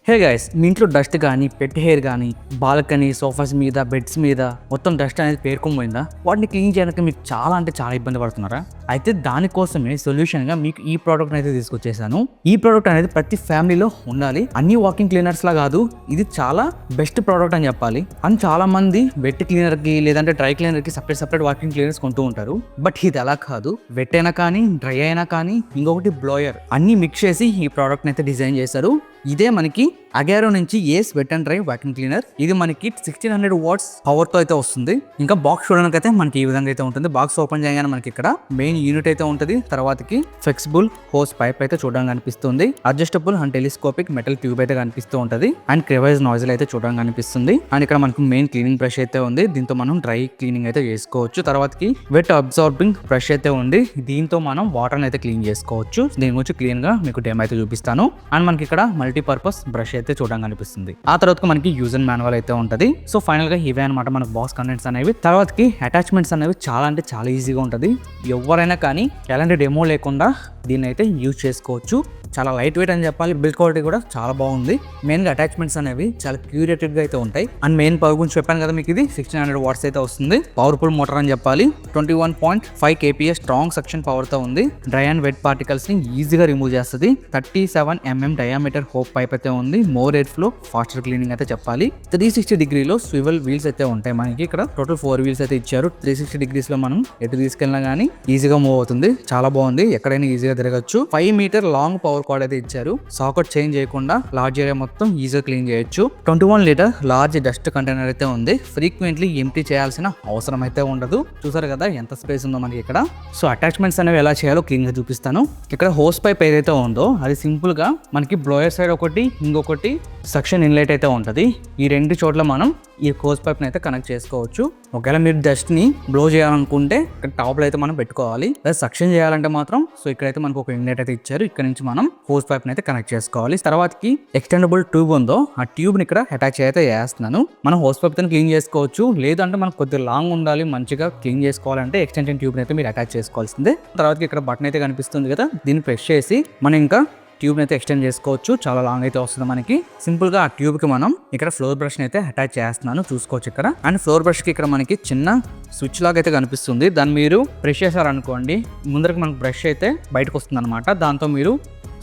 Hey guys, మీ ఇంట్లో dust కానీ పెట్ hair కానీ బాల్కనీ సోఫాస్ మీద బెడ్స్ మీద మొత్తం డస్ట్ అనేది పేరుకుపోయిందా? వాటిని క్లీన్ చేయడానికి మీకు చాలా అంటే చాలా ఇబ్బంది పడుతున్నారా? అయితే దానికోసమే సొల్యూషన్గా మీకు ఈ ప్రోడక్ట్ అయితే తీసుకొచ్చేసాను. ఈ ప్రోడక్ట్ అనేది ప్రతి ఫ్యామిలీలో ఉండాలి. అన్ని వాకింగ్ క్లీనర్స్ లా కాదు, ఇది చాలా బెస్ట్ ప్రోడక్ట్ అని చెప్పాలి. అని చాలా మంది వెట్ క్లీనర్కి లేదంటే డ్రై క్లీనర్కి సపరేట్ వాకింగ్ క్లీనర్స్ కొంటూ ఉంటారు. బట్ ఇది అలా కాదు. వెట్ అయినా కానీ డ్రై అయినా కానీ ఇంకొకటి బ్లోయర్ అన్ని మిక్స్ చేసి ఈ ప్రోడక్ట్ అయితే డిజైన్ చేశారు. ఇదే మనకి అగారో నుంచి ace wet and dry vacuum cleaner. ఇది మనకి 1600 వాట్స్ పవర్ తో అయితే వస్తుంది. ఇంకా బాక్స్ చూడడానికి అయితే మనకి ఈ విధంగా అయితే ఉంటుంది. బాక్స్ ఓపెన్ చేయగానే మనకి ఇక్కడ మెయిన్ యూనిట్ అయితే ఉంటుంది. తర్వాతకి ఫ్లెక్సిబుల్ హోస్ పైప్ అయితే చూడడానికి కనిపిస్తుంది. Adjustable and telescopic metal tube అయితే కనిపిస్తూ ఉంటుంది. అండ్ క్రివైజ్ నాయిజల్ అయితే చూడడానికి కనిపిస్తుంది. అండ్ ఇక్కడ మనకు మెయిన్ క్లీనింగ్ బ్రష్ అయితే ఉంది. దీంతో మనం డ్రై క్లీనింగ్ అయితే చేసుకోవచ్చు. తర్వాతకి వెట్ అబ్జార్బింగ్ బ్రష్ అయితే ఉంది. దీంతో మనం వాటర్ అయితే క్లీన్ చేసుకోవచ్చు. దీని గురించి క్లీన్ గా మీకు డెమో అయితే చూపిస్తాను. అండ్ మనకి ఇక్కడ మల్టీపర్పస్ బ్రష్ అయితే చూడడానికి కనిపిస్తుంది. ఆ తర్వాత మనకి యూజర్ మాన్యువల్ అయితే ఉంటది. సో ఫైనల్ గా ఇవే అనమాట మన బాక్స్ కంటెంట్స్ అనేవి. తర్వాతకి అటాచ్మెంట్స్ అనేవి చాలా అంటే చాలా ఈజీగా ఉంటది. ఎవరైనా కానీ ఎలాంటి డెమో లేకుండా దీన్ని అయితే యూజ్ చేసుకోవచ్చు. చాలా లైట్ వెయిట్ అని చెప్పాలి. బిల్డ్ క్వాలిటీ కూడా చాలా బాగుంది. మెయిన్గా అటాచ్మెంట్స్ అనేవి చాలా క్యూరేటెడ్గా అయితే ఉంటాయి. అండ్ మెయిన్ పవర్ గురించి చెప్పాను కదా మీకు, ఇది 1600 వాట్స్ అయితే వస్తుంది. పవర్ఫుల్ మోటార్ అని చెప్పాలి. 21.5 kPa స్ట్రాంగ్ సక్షన్ పవర్తో ఉంది. డ్రై అండ్ వెట్ పార్టికల్స్ ని ఈజీగా రిమూవ్ చేస్తుంది. 37 mm డయామీటర్ హోప్ పైప్ అయితే ఉంది. More air flow, faster cleaning అయితే చెప్పాలి. 360 డిగ్రీలో స్వివల్ వీల్స్ అయితే ఉంటాయి. మనకి ఇక్కడ టోటల్ 4 వీల్స్ అయితే ఇచ్చారు. 360 డిగ్రీస్ లో మనం ఎటు తీసుకెళ్ళినా కానీ ఈజీగా మూవ్ అవుతుంది. చాలా బాగుంది. ఎక్కడైనా ఈజీగా తిరగచ్చు. 5 మీటర్ లాంగ్ పవర్ కార్డ్ అయితే ఇచ్చారు. సాకెట్ చేంజ్ చేయకుండా లార్జ్ ఏరియా మొత్తం ఈజీగా క్లీన్ చేయొచ్చు. 21 లీటర్ లార్జ్ డస్ట్ కంటైనర్ అయితే ఉంది. ఫ్రీక్వెంట్లీ ఎంప్టీ చేయాల్సిన అవసరం అయితే ఉండదు. చూసారు కదా ఎంత స్పేస్ ఉందో మనకి ఇక్కడ. సో అటాచ్మెంట్స్ అనేవి ఎలా చేయాలో క్లీన్ గా చూపిస్తాను. ఇక్కడ హోస్ పైప్ ఏదైతే ఉందో అది సింపుల్ గా మనకి బ్లోయర్ సైడ్ ఒకటి, ఇంకొకటి సక్షన్ ఇన్లెట్ అయితే ఉంటది. ఈ రెండు చోట్ల మనం ఈ హోస్ పైప్ అయితే కనెక్ట్ చేసుకోవచ్చు. ఒకవేళ మీరు డస్ట్ ని బ్లో చేయాలనుకుంటే ఇక్కడ టాప్ లో అయితే మనం పెట్టుకోవాలి. లేదా సక్షన్ చేయాలంటే మాత్రం సో ఇక్కడైతే మనకు ఒక ఇన్లెట్ అయితే ఇచ్చారు. ఇక్కడ నుంచి మనం హోస్ పైప్ అయితే కనెక్ట్ చేసుకోవాలి. తర్వాతకి ఎక్స్టెండబుల్ ట్యూబ్ ఉందో ఆ ట్యూబ్ ని ఇక్కడ అటాచ్ అయితే చేస్తున్నాను. మనం హోస్ పైప్ తో క్లీన్ చేసుకోవచ్చు. లేదంటే మనకు కొద్దిగా లాంగ్ ఉండాలి, మంచిగా క్లీన్ చేసుకోవాలంటే ఎక్స్టెన్షన్ ట్యూబ్ అయితే మీరు అటాచ్ చేసుకోవాల్సిందే. తర్వాతకి ఇక్కడ బటన్ అయితే కనిపిస్తుంది కదా, దీన్ని ప్రెస్ చేసి మనం ఇంకా ట్యూబ్ అయితే ఎక్స్టెండ్ చేసుకోవచ్చు. చాలా లాంగ్ అయితే వస్తుంది మనకి. సింపుల్ గా ఆ ట్యూబ్ కి మనం ఇక్కడ ఫ్లోర్ బ్రష్ అయితే అటాచ్ చేస్తున్నాను. చూసుకోవచ్చు ఇక్కడ. అండ్ ఫ్లోర్ బ్రష్ కి ఇక్కడ మనకి చిన్న స్విచ్ లాగా అయితే కనిపిస్తుంది. దాన్ని మీరు ప్రెస్ చేశారనుకోండి, ముందరకు మనకు బ్రష్ అయితే బయటకు వస్తుంది అనమాట. దాంతో మీరు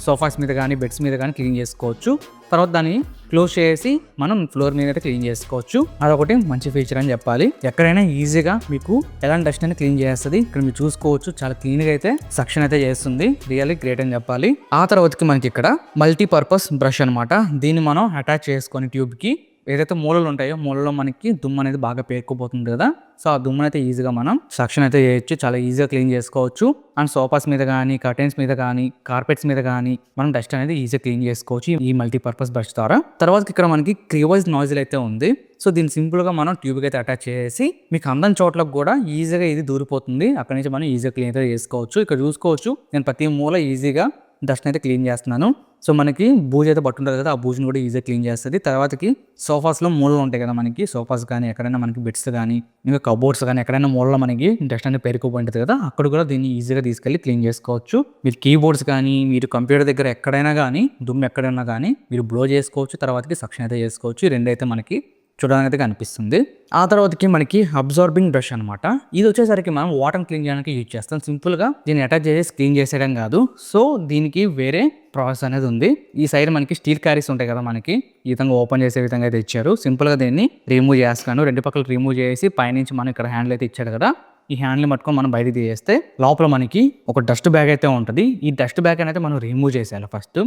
సోఫాస్ మీద కానీ బెడ్స్ మీద కానీ క్లీన్ చేసుకోవచ్చు. తర్వాత దాన్ని క్లోజ్ చేసి మనం ఫ్లోర్ మీద అయితే క్లీన్ చేసుకోవచ్చు. అదొకటి మంచి ఫీచర్ అని చెప్పాలి. ఎక్కడైనా ఈజీగా మీకు ఎలాంటి డస్ట్ అని క్లీన్ చేస్తుంది. ఇక్కడ మీరు చూసుకోవచ్చు చాలా క్లీన్ గా అయితే సక్షన్ అయితే చేస్తుంది. రియల్లీ గ్రేట్ అని చెప్పాలి. ఆ తర్వాతకి మనకి ఇక్కడ మల్టీపర్పస్ బ్రష్ అనమాట. దీన్ని మనం అటాచ్ చేసుకొని ట్యూబ్ కి ఏదైతే మూలలు ఉంటాయో మూలలో మనకి దుమ్ము అనేది బాగా పేరుకుపోతుంది కదా. సో ఆ దుమ్ము అయితే ఈజీగా మనం సక్షన్ అయితే చేయొచ్చు. చాలా ఈజీగా క్లీన్ చేసుకోవచ్చు. అండ్ సోఫాస్ మీద కానీ, కర్టెన్స్ మీద కానీ, కార్పెట్స్ మీద కానీ మనం డస్ట్ అనేది ఈజీగా క్లీన్ చేసుకోవచ్చు ఈ మల్టీపర్పస్ బ్రష్ ద్వారా. తర్వాత ఇక్కడ మనకి క్రివైజ్ నాయిజల్ అయితే ఉంది. సో దీన్ని సింపుల్ గా మనం ట్యూబ్కి అయితే అటాచ్ చేసి మీకు అందం చోట్లకు కూడా ఈజీగా ఇది దూరిపోతుంది. అక్కడ నుంచి మనం ఈజీగా క్లీన్ అయితే చేసుకోవచ్చు. ఇక్కడ చూసుకోవచ్చు నేను ప్రతి మూల ఈజీగా డస్ట్ అయితే క్లీన్ చేస్తున్నాను. సో మనకి బూజు అయితే పట్టుంటుంది కదా, ఆ బూజుని కూడా ఈజీగా క్లీన్ చేస్తుంది. తర్వాతకి సోఫాస్లో మూలలు ఉంటాయి కదా మనకి, సోఫాస్ కానీ ఎక్కడైనా మనకి బెడ్స్ కానీ ఇంకా కబోర్డ్స్ కానీ ఎక్కడైనా మూలలో మనకి డస్ట్ అనేది పేరుకుపోయింటుంది కదా, అక్కడ కూడా దీన్ని ఈజీగా తీసుకెళ్ళి క్లీన్ చేసుకోవచ్చు. మీరు కీబోర్డ్స్ కానీ మీరు కంప్యూటర్ దగ్గర ఎక్కడైనా కానీ దుమ్ము ఎక్కడైనా కానీ మీరు బ్లో చేసుకోవచ్చు. తర్వాతకి సక్షన్ అయితే చేసుకోవచ్చు. ఈ రెండు అయితే మనకి చూడడానికి అయితే కనిపిస్తుంది. ఆ తర్వాతకి మనకి అబ్జార్బింగ్ బ్రష్ అనమాట. ఇది వచ్చేసరికి మనం వాటర్ క్లీన్ చేయడానికి యూజ్ చేస్తాం. సింపుల్ గా దీన్ని అటాచ్ చేసి క్లీన్ చేసేయడం కాదు. సో దీనికి వేరే ప్రాసెస్ అనేది ఉంది. ఈ సైడ్ మనకి స్టీల్ క్యారీస్ ఉంటాయి కదా, మనకి ఈ విధంగా ఓపెన్ చేసే విధంగా అయితే ఇచ్చారు. సింపుల్ గా దీన్ని రిమూవ్ చేస్తాను. రెండు పక్కలు రిమూవ్ చేసి పైనుంచి మనం ఇక్కడ హ్యాండిల్ అయితే ఇచ్చాడు కదా, ఈ హ్యాండిల్ పట్టుకొని మనం బయటకు తీసేస్తే లోపల మనకి ఒక డస్ట్ బ్యాగ్ అయితే ఉంటుంది. ఈ డస్ట్ బ్యాగ్ అనేది మనం రిమూవ్ చేసేయాలి. ఫస్ట్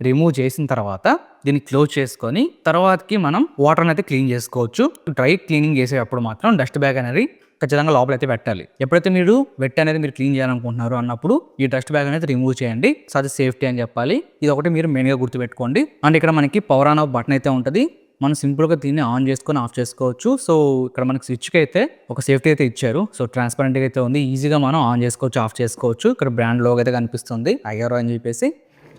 రిమూవ్ చేసిన తర్వాత దీన్ని క్లోజ్ చేసుకొని తర్వాతకి మనం వాటర్ అయితే క్లీన్ చేసుకోవచ్చు. డ్రై క్లీనింగ్ చేసేటప్పుడు మాత్రం డస్ట్ బ్యాగ్ అనేది ఖచ్చితంగా లోపల అయితే పెట్టాలి. ఎప్పుడైతే మీరు వెట్ అనేది మీరు క్లీన్ చేయాలనుకుంటున్నారు అన్నప్పుడు ఈ డస్ట్ బ్యాగ్ అనేది రిమూవ్ చేయండి. సో అది సేఫ్టీ అని చెప్పాలి. ఇది ఒకటి మీరు మెయిన్గా గుర్తుపెట్టుకోండి. అండ్ ఇక్కడ మనకి పవర్ ఆన్ ఆఫ్ బటన్ అయితే ఉంటుంది. మనం సింపుల్గా దీన్ని ఆన్ చేసుకొని ఆఫ్ చేసుకోవచ్చు. సో ఇక్కడ మనకి స్విచ్కి అయితే ఒక సేఫ్టీ అయితే ఇచ్చారు. సో ట్రాన్స్పరెంట్గా అయితే ఉంది. ఈజీగా మనం ఆన్ చేసుకోవచ్చు, ఆఫ్ చేసుకోవచ్చు. ఇక్కడ బ్రాండ్ లోగో అయితే కనిపిస్తుంది అగారో అని చెప్పేసి.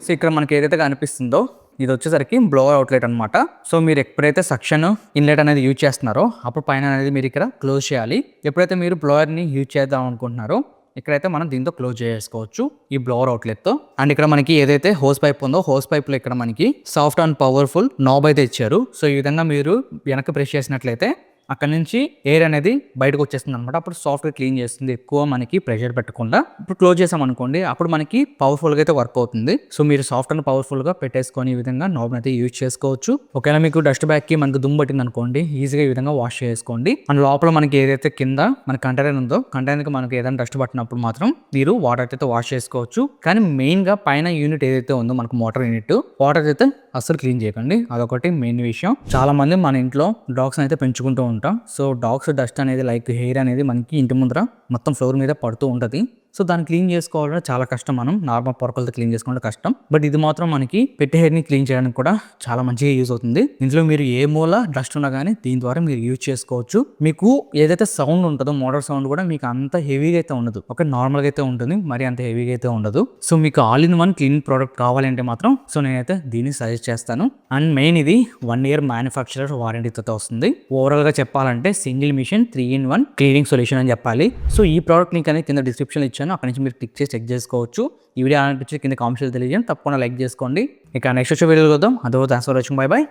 సో ఇక్కడ మనకి ఏదైతే కనిపిస్తుందో ఇది వచ్చేసరికి బ్లోవర్ అవుట్లెట్ అనమాట. సో మీరు ఎప్పుడైతే సక్షన్ ఇన్లెట్ అనేది యూజ్ చేస్తున్నారో అప్పుడు పైన అనేది మీరు ఇక్కడ క్లోజ్ చేయాలి. ఎప్పుడైతే మీరు బ్లోవర్ని యూజ్ చేద్దాం అనుకుంటున్నారో ఇక్కడైతే మనం దీంతో క్లోజ్ చేసుకోవచ్చు ఈ బ్లోవర్ అవుట్లెట్తో. అండ్ ఇక్కడ మనకి ఏదైతే హోస్ పైప్ ఉందో హోస్ పైప్లో ఇక్కడ మనకి సాఫ్ట్ అండ్ పవర్ఫుల్ నాబ్ అయితే ఇచ్చారు. సో ఈ విధంగా మీరు వెనక్కి ప్రెస్ చేసినట్లయితే అక్కడ నుంచి ఎయిర్ అనేది బయటకు వచ్చేస్తుంది అనమాట. అప్పుడు సాఫ్ట్గా క్లీన్ చేస్తుంది, ఎక్కువ మనకి ప్రెషర్ పెట్టకుండా. ఇప్పుడు క్లోజ్ చేసాం అనుకోండి, అప్పుడు మనకి పవర్ఫుల్గా అయితే వర్క్ అవుతుంది. సో మీరు సాఫ్ట్ అండ్ పవర్ఫుల్గా పెట్టేసుకొని ఈ విధంగా నాబ్ని అయితే యూజ్ చేసుకోవచ్చు. ఒకవేళ మీకు డస్ట్ బ్యాగ్కి మనకు దుమ్ము పట్టింది అనుకోండి, ఈజీగా ఈ విధంగా వాష్ చేసుకోండి. అండ్ లోపల మనకి ఏదైతే కింద మన కంటైనర్ ఉందో కంటైనర్కి మనకి ఏదైనా డస్ట్ పట్టినప్పుడు మాత్రం మీరు వాటర్ అయితే వాష్ చేసుకోవచ్చు. కానీ మెయిన్గా పైన యూనిట్ ఏదైతే ఉందో మనకు మోటార్ యూనిట్, వాటర్ అయితే అస్సలు క్లీన్ చేయకండి. అదొకటి మెయిన్ విషయం. చాలా మంది మన ఇంట్లో డాగ్స్ అయితే పెంచుకుంటూ ఉంటాం. సో డాగ్స్ డస్ట్ అనేది లైక్ హెయిర్ అనేది మనకి ఇంటి ముందర మొత్తం ఫ్లోర్ మీద పడుతూ ఉంటుంది. సో దాన్ని క్లీన్ చేసుకోవాలంటే చాలా కష్టం. మనం నార్మల్ పొరకలతో క్లీన్ చేసుకోవడం కష్టం. బట్ ఇది మాత్రం మనకి పెట్ హెయిర్ని క్లీన్ చేయడానికి కూడా చాలా మంచిగా యూజ్ అవుతుంది. ఇందులో మీరు ఏ మూల డస్ట్ ఉన్నా కానీ దీని ద్వారా మీరు యూజ్ చేసుకోవచ్చు. మీకు ఏదైతే సౌండ్ ఉంటుందో మోటార్ సౌండ్ కూడా మీకు అంత హెవీగా అయితే ఉండదు, ఒక నార్మల్గా అయితే ఉంటుంది, మరి అంత హెవీగా అయితే ఉండదు. సో మీకు all in one clean product కావాలంటే మాత్రం సో నేనైతే దీన్ని సజెస్ట్ చేస్తాను. అండ్ మెయిన్ ఇది 1 year మ్యానుఫ్యాక్చరర్ వారంటీతో వస్తుంది. ఓవరాల్ గా చెప్పాలంటే single machine 3-in-1 cleaning solution అని చెప్పాలి. సో ఈ ప్రోడక్ట్ లింక్ అనేది కింద డిస్క్రిప్షన్ ఇచ్చాను, అక్కడ నుంచి మీరు క్లిక్ చేసి చెక్ చేసుకోవచ్చు. ఈ వీడియో అనిపించి కింద కామెంట్స్ తెలియజేయండి, తప్పకుండా లైక్ చేసుకోండి. ఇక నెక్స్ట్ వచ్చే వీడియోలో చూద్దాం. అదో thanks for watching. By by.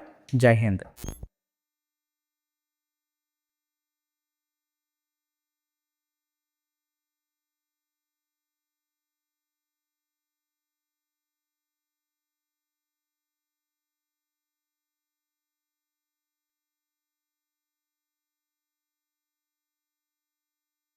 జై హింద్.